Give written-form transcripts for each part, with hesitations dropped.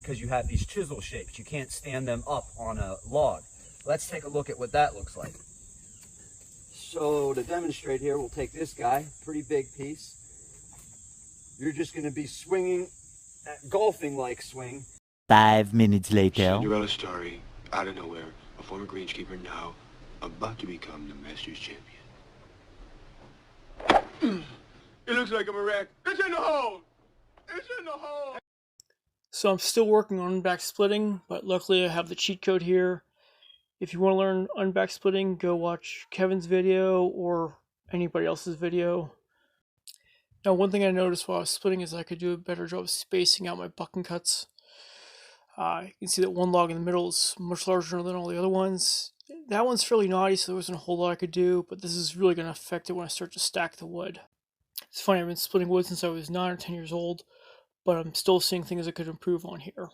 because you have these chisel shapes. You can't stand them up on a log. Let's take a look at what that looks like. So to demonstrate here, we'll take this guy, pretty big piece. You're just going to be swinging, golfing-like swing. 5 minutes later. Cinderella story, out of nowhere, a former greenskeeper now about to become the Masters champion. It looks like I'm a wreck. It's in the hole! It's in the hole! So I'm still working on unback splitting, but luckily I have the cheat code here. If you want to learn unback splitting, go watch Kevin's video or anybody else's video. Now, one thing I noticed while I was splitting is I could do a better job of spacing out my bucking cuts. You can see that one log in the middle is much larger than all the other ones. That one's fairly knotty, so there wasn't a whole lot I could do, but this is really going to affect it when I start to stack the wood. It's funny, I've been splitting wood since I was 9 or 10 years old, but I'm still seeing things I could improve on here.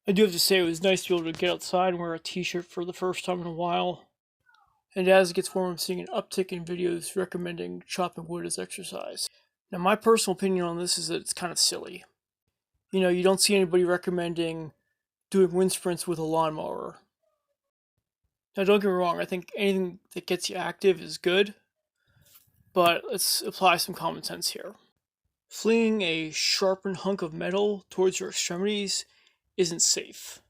I do have to say it was nice to be able to get outside and wear a t-shirt for the first time in a while. And as it gets warmer, I'm seeing an uptick in videos recommending chopping wood as exercise. Now, my personal opinion on this is that it's kind of silly. You know, you don't see anybody recommending doing wind sprints with a lawnmower. Now, don't get me wrong, I think anything that gets you active is good, but let's apply some common sense here. Flinging a sharpened hunk of metal towards your extremities isn't safe.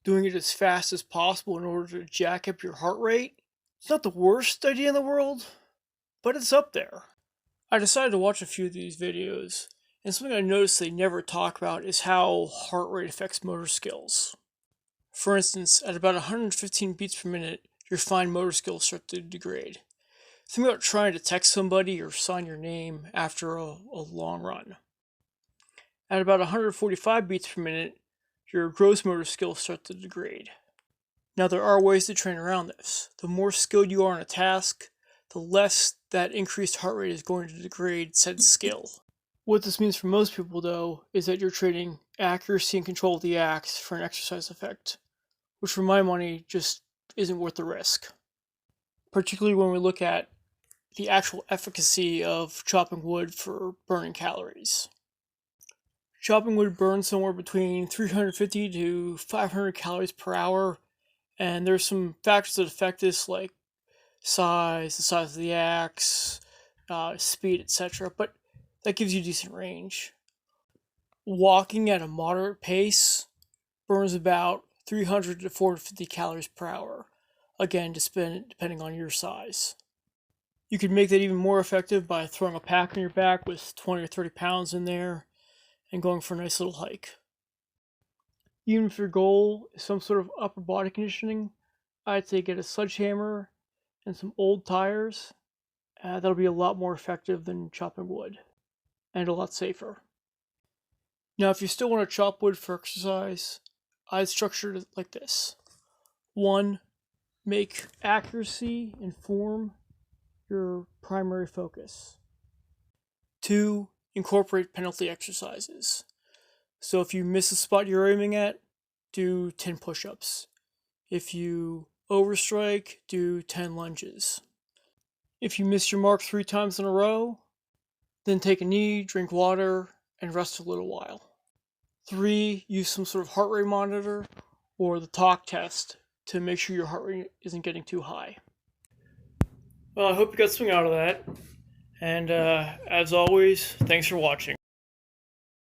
Doing it as fast as possible in order to jack up your heart rate, it's not the worst idea in the world, but it's up there. I decided to watch a few of these videos, and something I noticed they never talk about is how heart rate affects motor skills. For instance, at about 115 beats per minute, your fine motor skills start to degrade. Think about trying to text somebody or sign your name after a long run. At about 145 beats per minute, your gross motor skills start to degrade. Now, there are ways to train around this. The more skilled you are in a task, the less that increased heart rate is going to degrade said skill. What this means for most people, though, is that you're trading accuracy and control of the axe for an exercise effect, which for my money just isn't worth the risk. Particularly when we look at the actual efficacy of chopping wood for burning calories. Chopping wood burns somewhere between 350 to 500 calories per hour, and there's some factors that affect this, like size, the size of the axe, speed, etc., but that gives you decent range. Walking at a moderate pace burns about 300 to 450 calories per hour, again, depending on your size. You could make that even more effective by throwing a pack on your back with 20 or 30 pounds in there and going for a nice little hike. Even if your goal is some sort of upper body conditioning, I'd say get a sledgehammer and some old tires. That'll be a lot more effective than chopping wood, and a lot safer. Now, if you still want to chop wood for exercise, I'd structure it like this. 1, make accuracy and form your primary focus. 2, incorporate penalty exercises. So if you miss the spot you're aiming at, do 10 push-ups. If you overstrike, do 10 lunges. If you miss your mark 3 times in a row, then take a knee, drink water, and rest a little while. 3, use some sort of heart rate monitor or the talk test to make sure your heart rate isn't getting too high. Well, I hope you got something out of that. And as always, thanks for watching.